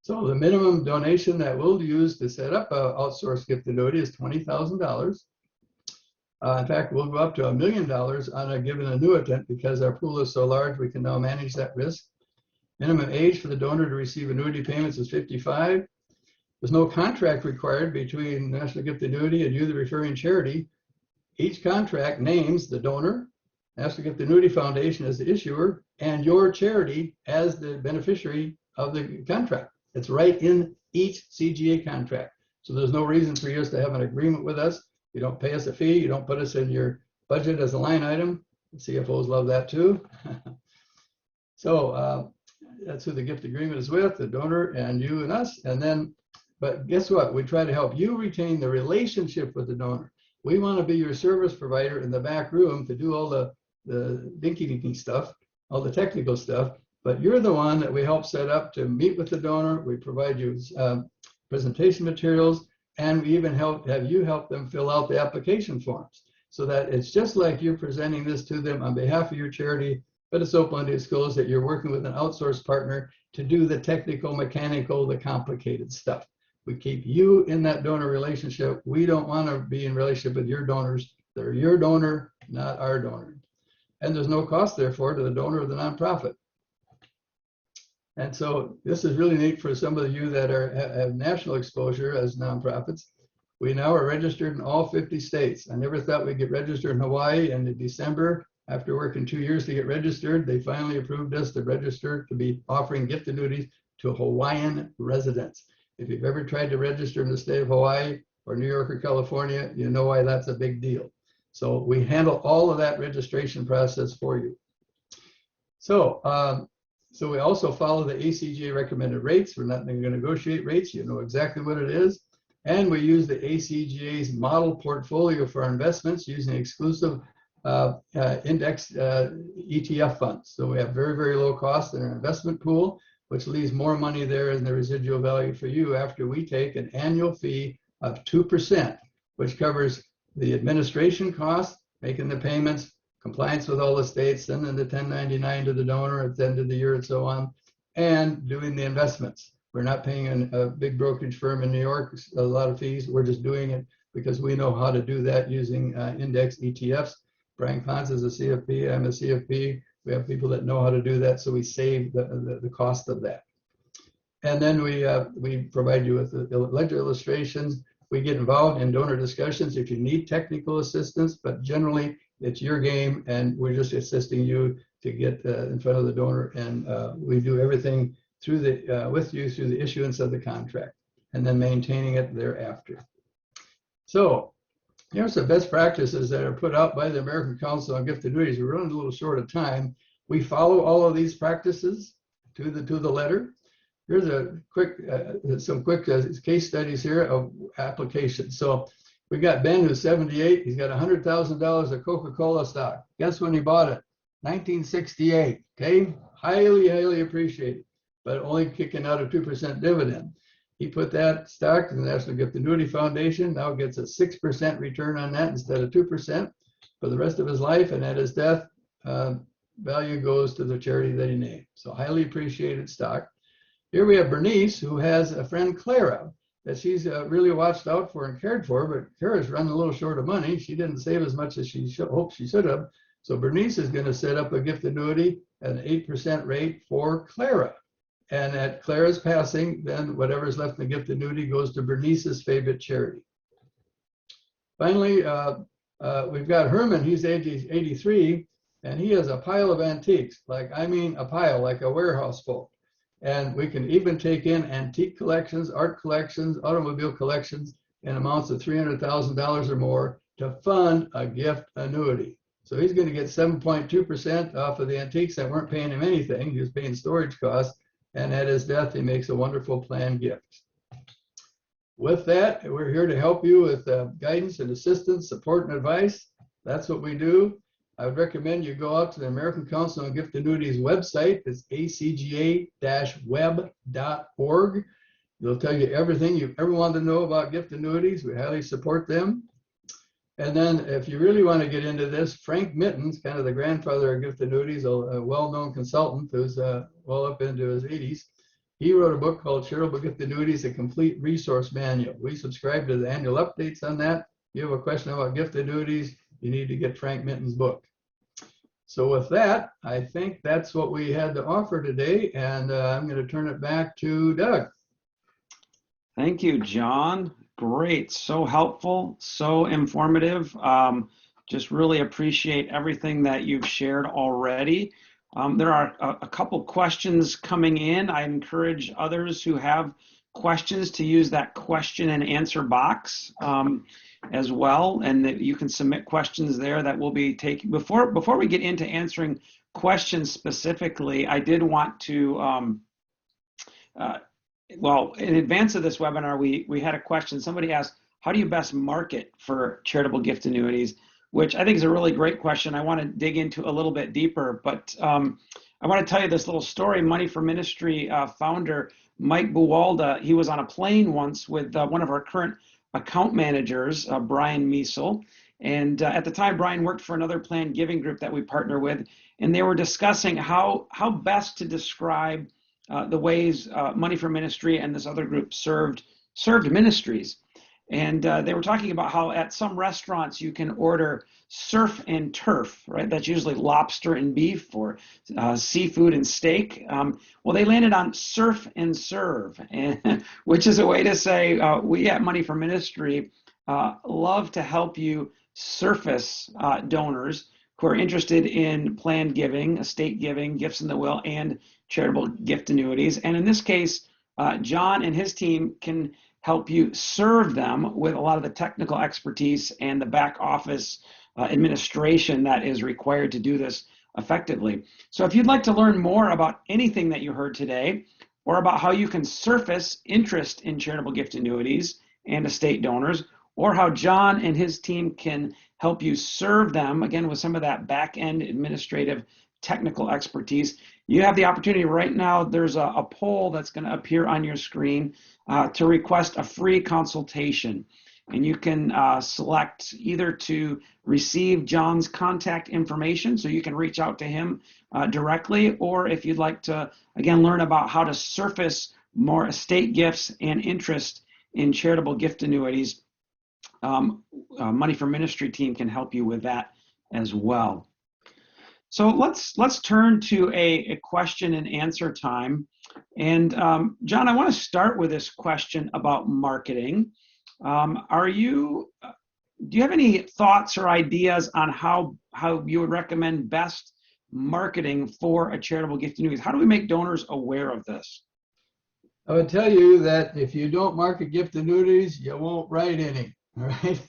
So the minimum donation that we'll use to set up an outsourced gift annuity is $20,000. In fact, we'll go up to $1 million on a given annuitant because our pool is so large, we can now manage that risk. Minimum age for the donor to receive annuity payments is 55. There's no contract required between National Gift Annuity and you, the referring charity. Each contract names the donor, National Gift Annuity Foundation as the issuer, and your charity as the beneficiary of the contract. It's right in each CGA contract. So there's no reason for you to have an agreement with us. You don't pay us a fee. You don't put us in your budget as a line item. The CFOs love that too. So that's who the gift agreement is with, the donor and you and us. And then, but guess what? We try to help you retain the relationship with the donor. We want to be your service provider in the back room to do all the dinky stuff, all the technical stuff. But you're the one that we help set up to meet with the donor. We provide you presentation materials, and we even have you help them fill out the application forms, so that it's just like you're presenting this to them on behalf of your charity, but it's open to disclose that you're working with an outsourced partner to do the technical, mechanical, the complicated stuff. We keep you in that donor relationship. We don't want to be in relationship with your donors. They're your donor, not our donor. And there's no cost, therefore, to the donor or the nonprofit. And so this is really neat for some of you that have national exposure as nonprofits. We now are registered in all 50 states. I never thought we'd get registered in Hawaii, and in December, after working 2 years to get registered, they finally approved us to register to be offering gift annuities to Hawaiian residents. If you've ever tried to register in the state of Hawaii or New York or California, you know why that's a big deal. So we handle all of that registration process for you. So we also follow the ACGA recommended rates. We're not going to negotiate rates. You know exactly what it is. And we use the ACGA's model portfolio for our investments using exclusive index ETF funds. So we have very, very low cost in our investment pool, which leaves more money there in the residual value for you after we take an annual fee of 2%, which covers the administration costs, making the payments, compliance with all the states, sending the 1099 to the donor at the end of the year and so on, and doing the investments. We're not paying a big brokerage firm in New York a lot of fees. We're just doing it because we know how to do that using index ETFs. Brian Klantz is a CFP, I'm a CFP. We have people that know how to do that, so we save the cost of that. And then we provide you with the ledger illustrations. We get involved in donor discussions if you need technical assistance, but generally it's your game, and we're just assisting you to get in front of the donor, and we do everything through with you through the issuance of the contract, and then maintaining it thereafter. So here's the best practices that are put out by the American Council on Gift Annuities. We're running a little short of time. We follow all of these practices to the letter. Here's a quick, some quick case studies here of applications. So we got Ben, who's 78. He's got $100,000 of Coca-Cola stock. Guess when he bought it? 1968. Okay, highly, highly appreciated, but only kicking out a 2% dividend. He put that stock in the National Gift Annuity Foundation. Now gets a 6% return on that instead of 2% for the rest of his life. And at his death, value goes to the charity that he named. So highly appreciated stock. Here we have Bernice, who has a friend, Clara, that she's really watched out for and cared for, but Clara's running a little short of money. She didn't save as much as she hoped she should have. So Bernice is going to set up a gift annuity at an 8% rate for Clara. And at Clara's passing, then whatever's left in the gift annuity goes to Bernice's favorite charity. Finally, we've got Herman. He's 83, and he has a pile of antiques. Like, I mean, a pile, like a warehouse full. And we can even take in antique collections, art collections, automobile collections in amounts of $300,000 or more to fund a gift annuity. So he's going to get 7.2% off of the antiques that weren't paying him anything. He was paying storage costs. And at his death, he makes a wonderful planned gift. With that, we're here to help you with guidance and assistance, support and advice. That's what we do. I would recommend you go out to the American Council on Gift Annuities website. It's acga-web.org. It'll tell you everything you ever wanted to know about gift annuities. We highly support them. And then if you really want to get into this, Frank Mittens, kind of the grandfather of gift annuities, a well-known consultant who's well up into his 80s, he wrote a book called Charitable Gift Annuities, a complete resource manual. We subscribe to the annual updates on that. If you have a question about gift annuities, you need to get Frank Mittens' book. So with that, I think that's what we had to offer today, and I'm going to turn it back to Doug. Thank you, John. Great, so helpful, so informative. Just really appreciate everything that you've shared already. There are a couple questions coming in. I encourage others who have questions to use that question and answer box as well, and that you can submit questions there that will be taken. Before we get into answering questions specifically, I did want to, well, in advance of this webinar, we had a question. Somebody asked, how do you best market for charitable gift annuities? Which I think is a really great question. I want to dig into a little bit deeper, but I want to tell you this little story. Money for Ministry founder Mike Buwalda, he was on a plane once with one of our current account managers, Brian Meisel. And at the time, Brian worked for another planned giving group that we partner with, and they were discussing how best to describe the ways Money for Ministry and this other group served ministries. And they were talking about how at some restaurants you can order surf and turf, right? That's usually lobster and beef, or seafood and steak. Well, they landed on surf and serve, which is a way to say we at Money for Ministry love to help you surface donors who are interested in planned giving, estate giving, gifts in the will, and charitable gift annuities. And in this case, John and his team can help you serve them with a lot of the technical expertise and the back office administration that is required to do this effectively. So if you'd like to learn more about anything that you heard today, or about how you can surface interest in charitable gift annuities and estate donors, or how John and his team can help you serve them, again, with some of that back-end administrative technical expertise, you have the opportunity right now. There's a poll that's going to appear on your screen to request a free consultation. And you can select either to receive John's contact information, so you can reach out to him directly, or if you'd like to, again, learn about how to surface more estate gifts and interest in charitable gift annuities, Money for Ministry team can help you with that as well. So let's turn to a question and answer time. And John, I want to start with this question about marketing. Do you have any thoughts or ideas on how you would recommend best marketing for a charitable gift annuities? How do we make donors aware of this? I would tell you that if you don't market gift annuities, you won't write any. All right.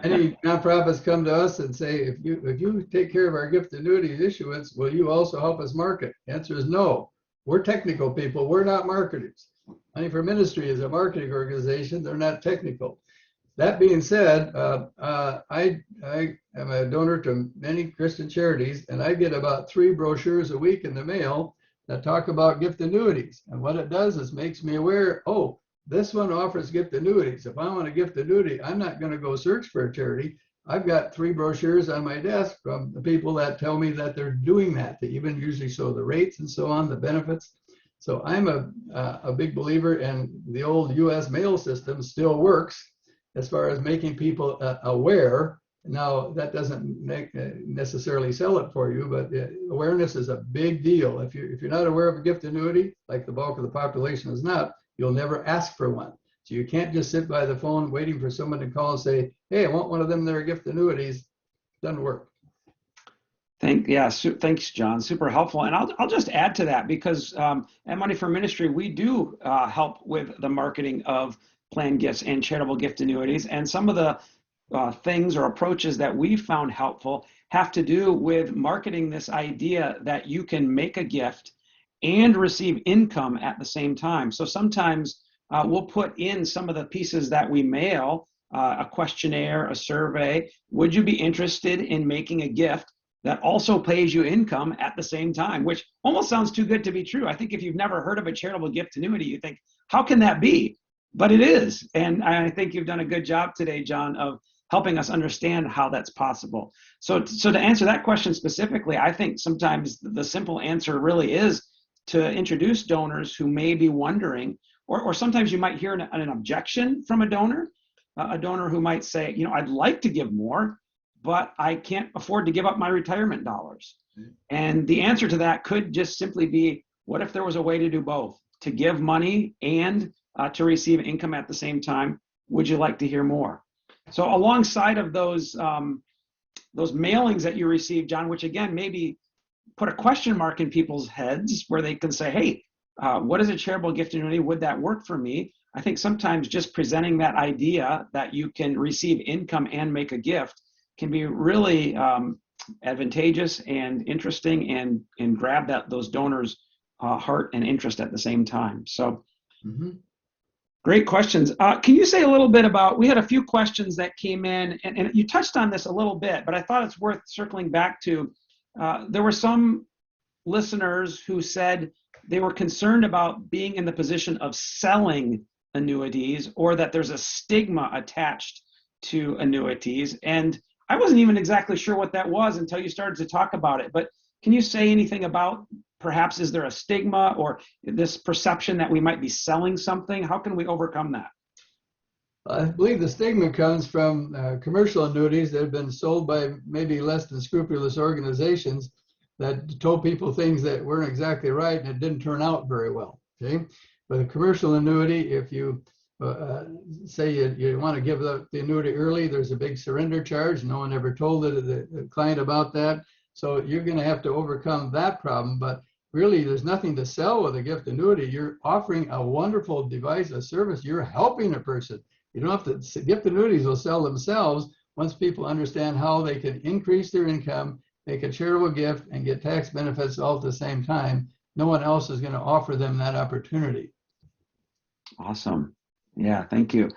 Any nonprofits come to us and say, if you take care of our gift annuities issuance, will you also help us market? The answer is no. We're technical people. We're not marketers. Money for Ministry is a marketing organization. They're not technical. That being said, I am a donor to many Christian charities, and I get about 3 brochures a week in the mail that talk about gift annuities. And what it does is makes me aware, oh, this one offers gift annuities. If I want a gift annuity, I'm not going to go search for a charity. I've got 3 brochures on my desk from the people that tell me that they're doing that. They even usually show the rates and so on, the benefits. So I'm a big believer in the old U.S. mail system still works as far as making people aware. Now, that doesn't necessarily sell it for you, but awareness is a big deal. If you're not aware of a gift annuity, like the bulk of the population is not, you'll never ask for one. So you can't just sit by the phone waiting for someone to call and say, hey, I want one of them there gift annuities. Doesn't work. Thanks, John. Super helpful. And I'll just add to that because at Money for Ministry, we do help with the marketing of planned gifts and charitable gift annuities. And some of the things or approaches that we found helpful have to do with marketing this idea that you can make a gift and receive income at the same time. So sometimes we'll put in some of the pieces that we mail, a questionnaire, a survey. Would you be interested in making a gift that also pays you income at the same time, which almost sounds too good to be true. I think if you've never heard of a charitable gift annuity, you think, how can that be? But it is. And I think you've done a good job today, John, of helping us understand how that's possible. So to answer that question specifically, I think sometimes the simple answer really is to introduce donors who may be wondering, or sometimes you might hear an objection from a donor who might say, I'd like to give more, but I can't afford to give up my retirement dollars. And the answer to that could just simply be, what if there was a way to do both, to give money and to receive income at the same time? Would you like to hear more? So alongside of those mailings that you receive, John, which again, maybe put a question mark in people's heads where they can say, hey, what is a charitable gift annuity? Would that work for me? I think sometimes just presenting that idea that you can receive income and make a gift can be really advantageous and interesting and grab those donors' heart and interest at the same time. So great questions. Can you say a little bit about, we had a few questions that came in, and you touched on this a little bit, but I thought it's worth circling back to. There were some listeners who said they were concerned about being in the position of selling annuities, or that there's a stigma attached to annuities. And I wasn't even exactly sure what that was until you started to talk about it. But can you say anything about, perhaps, is there a stigma or this perception that we might be selling something? How can we overcome that? I believe the stigma comes from commercial annuities that have been sold by maybe less than scrupulous organizations that told people things that weren't exactly right, and it didn't turn out very well. Okay, but a commercial annuity, if you say you want to give the annuity early, there's a big surrender charge. No one ever told the client about that. So you're going to have to overcome that problem. But really, there's nothing to sell with a gift annuity. You're offering a wonderful device, a service. You're helping a person. You don't have to. Gift annuities will sell themselves once people understand how they can increase their income, make a charitable gift, and get tax benefits all at the same time. No one else is going to offer them that opportunity. Awesome. Yeah, thank you.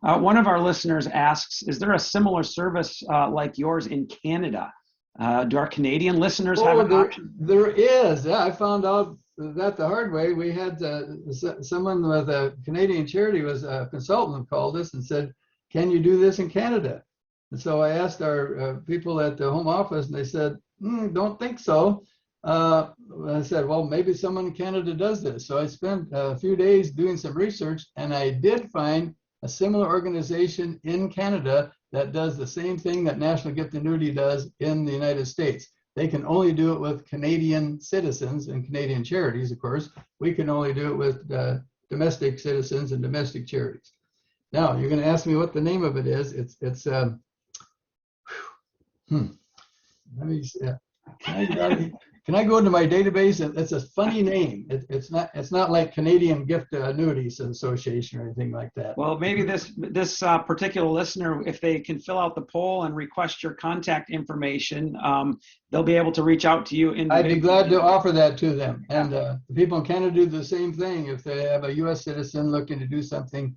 One of our listeners asks, is there a similar service like yours in Canada? Do our Canadian listeners have an option? There is. Yeah, I found out that the hard way. We had someone with a Canadian charity was a consultant called us and said, can you do this in Canada? And so I asked our people at the home office, and they said, don't think so. I said, well, maybe someone in Canada does this. So I spent a few days doing some research, and I did find a similar organization in Canada that does the same thing that National Gift Annuity does in the United States. They can only do it with Canadian citizens and Canadian charities, of course. We can only do it with domestic citizens and domestic charities. Now, you're going to ask me what the name of it is. Let me see. Can I go into my database? It's a funny name. It's not like Canadian Gift Annuities Association or anything like that. Well, maybe this particular listener, if they can fill out the poll and request your contact information, they'll be able to reach out to you. I'd be glad to offer that to them. And the people in Canada do the same thing. If they have a U.S. citizen looking to do something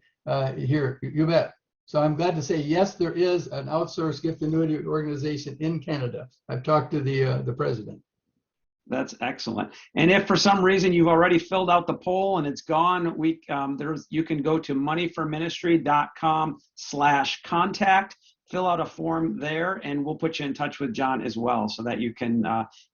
here, you bet. So I'm glad to say, yes, there is an outsourced gift annuity organization in Canada. I've talked to the president. That's excellent. And if for some reason you've already filled out the poll and it's gone, you can go to moneyforministry.com/contact, fill out a form there, and we'll put you in touch with John as well so that you can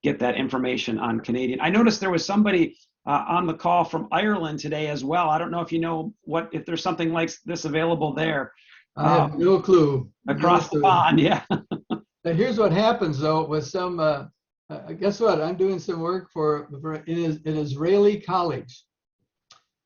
get that information on Canadian. I noticed there was somebody on the call from Ireland today as well. I don't know if you know if there's something like this available there. I have no clue. Across the pond, yeah. Now, here's what happens though with some. Guess what? I'm doing some work for an Israeli college.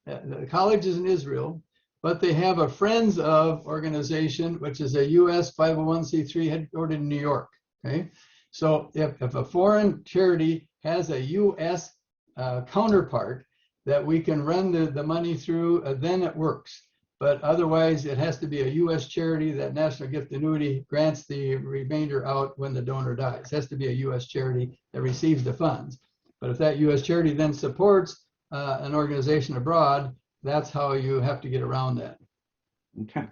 The college is in Israel, but they have a Friends of organization, which is a U.S. 501c3 headquartered in New York. Okay, So if a foreign charity has a U.S. Counterpart that we can run the money through, then it works. But otherwise, it has to be a U.S. charity that National Gift Annuity grants the remainder out when the donor dies. It has to be a U.S. charity that receives the funds. But if that U.S. charity then supports an organization abroad, that's how you have to get around that. Okay.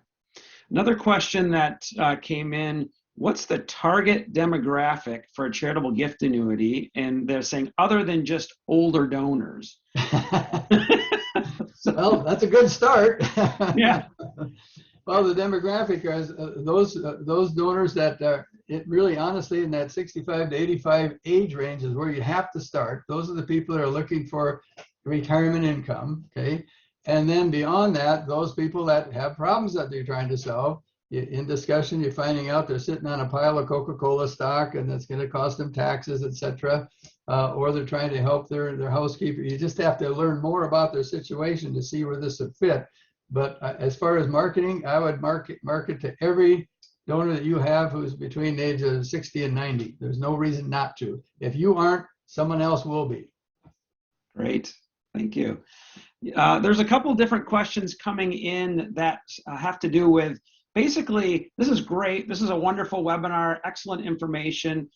Another question that came in, what's the target demographic for a charitable gift annuity? And they're saying other than just older donors. Well, that's a good start. Yeah. Well, the demographic is those donors that it really honestly in that 65 to 85 age range is where you have to start. Those are the people that are looking for retirement income, okay? And then beyond that, those people that have problems that they're trying to solve. In discussion, you're finding out they're sitting on a pile of Coca-Cola stock and that's going to cost them taxes, etc. Or they're trying to help their housekeeper. You just have to learn more about their situation to see where this would fit. But as far as marketing, I would market to every donor that you have who's between the age of 60 and 90. There's no reason not to. If you aren't, someone else will be. Great. Thank you. There's a couple different questions coming in that have to do with basically, this is great. This is a wonderful webinar, excellent information.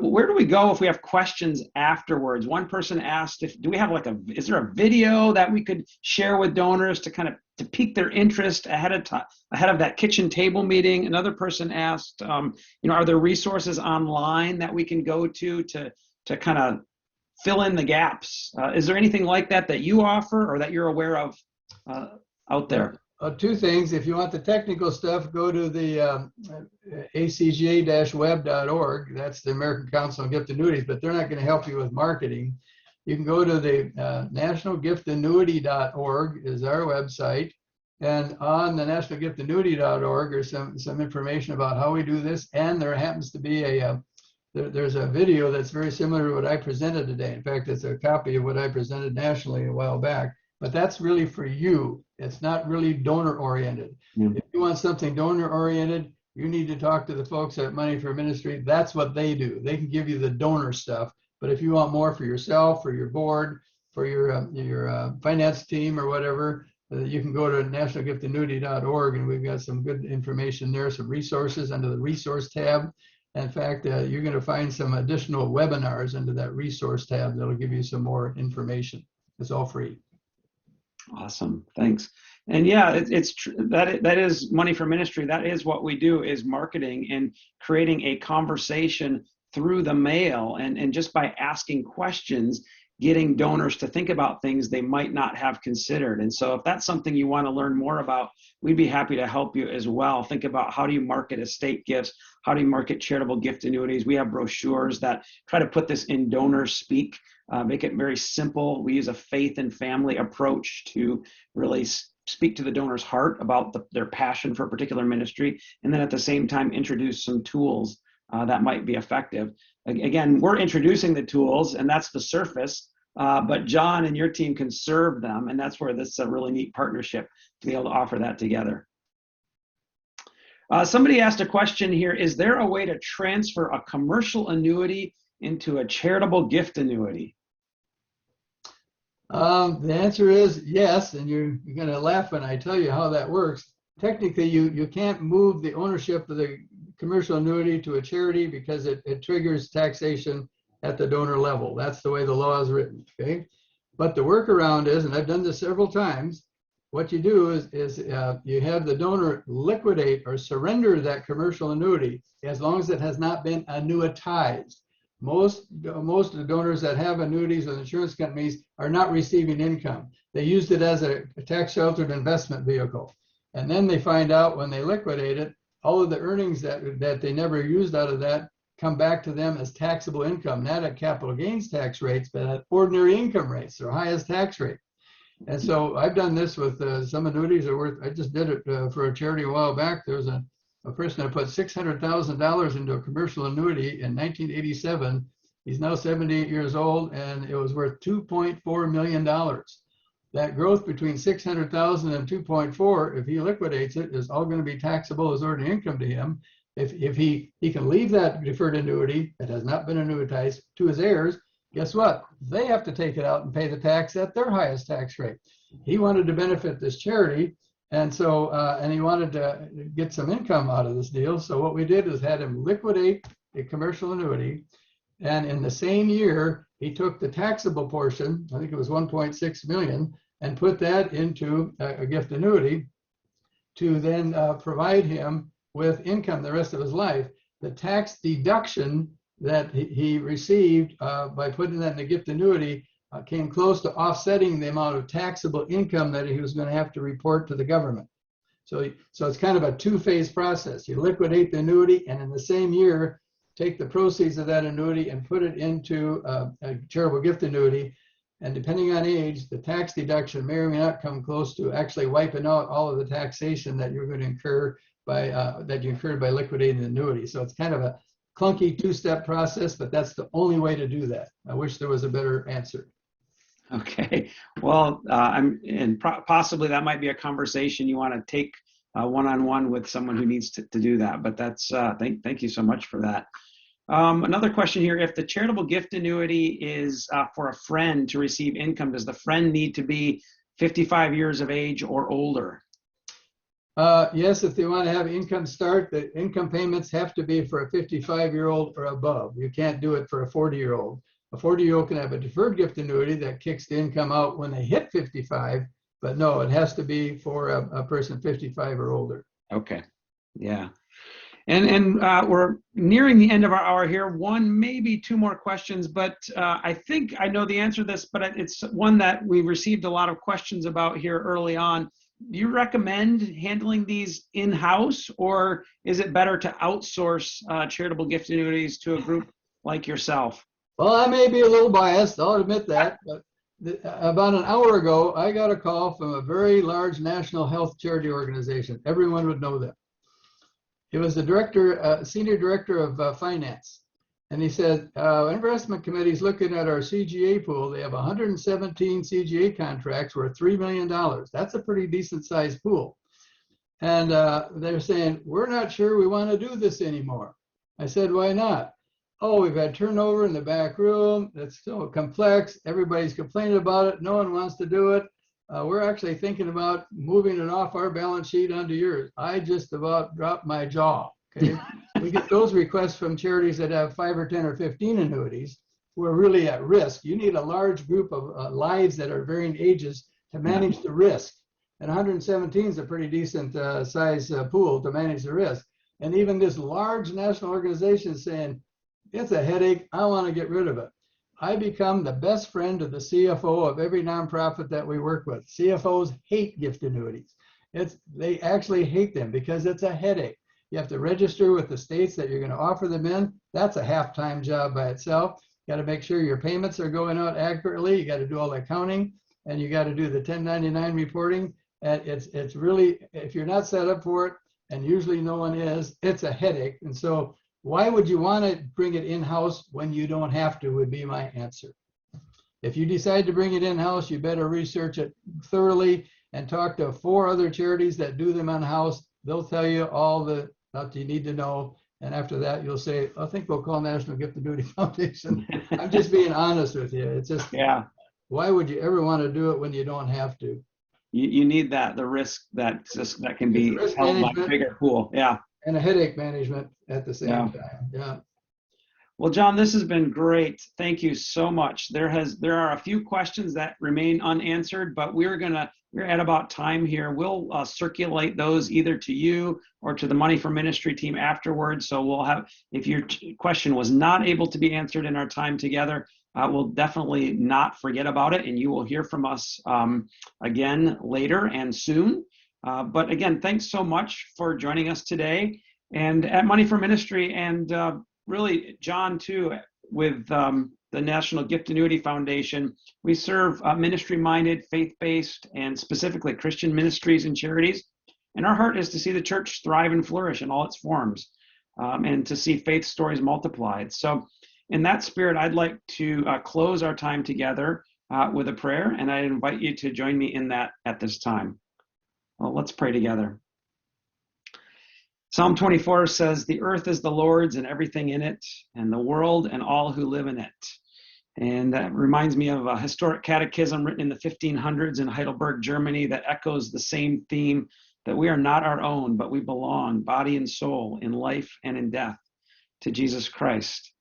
Where do we go if we have questions afterwards? One person asked, is there a video that we could share with donors to kind of to pique their interest ahead of that kitchen table meeting? Another person asked, are there resources online that we can go to kind of fill in the gaps? Is there anything like that you offer or that you're aware of out there? Two things. If you want the technical stuff, go to the acga-web.org. That's the American Council on Gift Annuities, but they're not going to help you with marketing. You can go to the nationalgiftannuity.org is our website. And on the nationalgiftannuity.org is some information about how we do this. And there happens to be there's a video that's very similar to what I presented today. In fact, it's a copy of what I presented nationally a while back. But that's really for you. It's not really donor oriented. Yeah. If you want something donor oriented, you need to talk to the folks at Money for Ministry. That's what they do. They can give you the donor stuff. But if you want more for yourself, for your board, for your finance team or whatever, you can go to nationalgiftannuity.org and we've got some good information there, some resources under the resource tab. In fact, you're going to find some additional webinars under that resource tab that'll give you some more information. It's all free. Awesome, thanks. And yeah, it's true that is Money for Ministry. That is what we do, is marketing and creating a conversation through the mail, and just by asking questions, getting donors to think about things they might not have considered. And so if that's something you want to learn more about, we'd be happy to help you as well. Think about how do you market estate gifts? How do you market charitable gift annuities? We have brochures that try to put this in donor speak, make it very simple. We use a faith and family approach to really speak to the donor's heart about their passion for a particular ministry, and then at the same time introduce some tools that might be effective. Again, we're introducing the tools, and that's the surface, but John and your team can serve them, and that's where this is a really neat partnership to be able to offer that together. Somebody asked a question here, is there a way to transfer a commercial annuity into a charitable gift annuity? The answer is yes, and you're going to laugh when I tell you how that works. Technically, you can't move the ownership of the commercial annuity to a charity because it triggers taxation at the donor level. That's the way the law is written, okay? But the workaround is, and I've done this several times, what you do is you have the donor liquidate or surrender that commercial annuity as long as it has not been annuitized. Most of the donors that have annuities with insurance companies are not receiving income. They used it as a tax-sheltered investment vehicle. And then they find out when they liquidate it, all of the earnings that they never used out of that come back to them as taxable income, not at capital gains tax rates, but at ordinary income rates, their highest tax rate. And so I've done this with some annuities are worth, I just did it for a charity a while back. There was a person that put $600,000 into a commercial annuity in 1987. He's now 78 years old, and it was worth $2.4 million. That growth between 600,000 and 2.4, if he liquidates it, is all going to be taxable as ordinary income to him. If he can leave that deferred annuity that has not been annuitized to his heirs, guess what? They have to take it out and pay the tax at their highest tax rate. He wanted to benefit this charity, and so and he wanted to get some income out of this deal. So what we did is had him liquidate a commercial annuity, and in the same year he took the taxable portion, I think it was 1.6 million, and put that into a gift annuity to then provide him with income the rest of his life. The tax deduction that he received by putting that in a gift annuity came close to offsetting the amount of taxable income that he was going to have to report to the government. So it's kind of a two-phase process. You liquidate the annuity, and in the same year, take the proceeds of that annuity and put it into a charitable gift annuity. And depending on age, the tax deduction may or may not come close to actually wiping out all of the taxation that you're going to incur by that you incurred by liquidating the annuity. So it's kind of a clunky two-step process, but that's the only way to do that. I wish there was a better answer. Okay. Well, possibly that might be a conversation you want to take one-on-one with someone who needs to do that. But that's thank you so much for that. Another question here: if the charitable gift annuity is for a friend to receive income, does the friend need to be 55 years of age or older? Yes, if they want to have income start, the income payments have to be for a 55-year-old or above. You can't do it for a 40-year-old. A 40-year-old can have a deferred gift annuity that kicks the income out when they hit 55, but no, it has to be for a person 55 or older. Okay, yeah. And we're nearing the end of our hour here. One, maybe two more questions, but I think I know the answer to this, but it's one that we received a lot of questions about here early on. Do you recommend handling these in-house, or is it better to outsource charitable gift annuities to a group like yourself? Well, I may be a little biased, I'll admit that, but about an hour ago, I got a call from a very large national health charity organization. Everyone would know them. It was the director, senior director of finance. And he said, investment committee is looking at our CGA pool. They have 117 CGA contracts worth $3 million. That's a pretty decent sized pool. And they're saying, we're not sure we want to do this anymore. I said, why not? Oh, we've had turnover in the back room. It's so complex. Everybody's complaining about it. No one wants to do it. We're actually thinking about moving it off our balance sheet onto yours. I just about dropped my jaw. Okay, we get those requests from charities that have 5 or 10 or 15 annuities who are really at risk. You need a large group of lives that are varying ages to manage the risk. And 117 is a pretty decent size pool to manage the risk. And even this large national organization is saying, it's a headache. I want to get rid of it. I become the best friend of the CFO of every nonprofit that we work with. CFOs hate gift annuities. They actually hate them because it's a headache. You have to register with the states that you're going to offer them in. That's a half-time job by itself. You got to make sure your payments are going out accurately. You got to do all the accounting, and you got to do the 1099 reporting. And it's really, if you're not set up for it, and usually no one is, it's a headache. And so why would you want to bring it in-house when you don't have to, would be my answer. If you decide to bring it in-house, you better research it thoroughly and talk to 4 other charities that do them in-house. They'll tell you all that you need to know. And after that, you'll say, I think we'll call National Gift Annuity Foundation. I'm just being honest with you. It's just, why would you ever want to do it when you don't have to? You need the risk that can be held by a bigger pool. Yeah. And a headache management at the same time. Yeah. Well, John, this has been great. Thank you so much. There are a few questions that remain unanswered, but we're at about time here. We'll circulate those either to you or to the Money for Ministry team afterwards. So we'll have, if your question was not able to be answered in our time together, we'll definitely not forget about it, and you will hear from us again later and soon. But again, thanks so much for joining us today. And at Money for Ministry, and really John too, with the National Gift Annuity Foundation, we serve ministry-minded, faith-based, and specifically Christian ministries and charities. And our heart is to see the church thrive and flourish in all its forms, and to see faith stories multiplied. So in that spirit, I'd like to close our time together with a prayer, and I invite you to join me in that at this time. Well, let's pray together. Psalm 24 says, "The earth is the Lord's and everything in it, and the world and all who live in it." And that reminds me of a historic catechism written in the 1500s in Heidelberg, Germany, that echoes the same theme, that we are not our own, but we belong, body and soul, in life and in death, to Jesus Christ.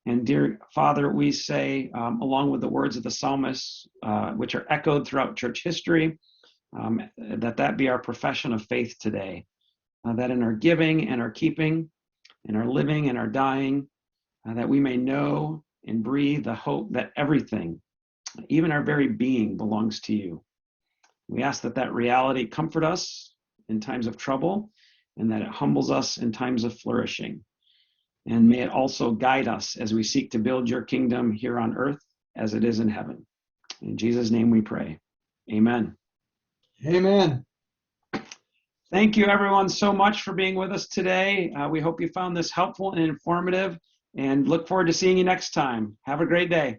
And dear Father, we say, along with the words of the psalmist, which are echoed throughout church history, that be our profession of faith today. That in our giving and our keeping, in our living and our dying, that we may know and breathe the hope that everything, even our very being, belongs to you. We ask that reality comfort us in times of trouble, and that it humbles us in times of flourishing. And may it also guide us as we seek to build your kingdom here on earth as it is in heaven. In Jesus' name we pray. Amen. Amen. Thank you, everyone, so much for being with us today. We hope you found this helpful and informative, and look forward to seeing you next time. Have a great day.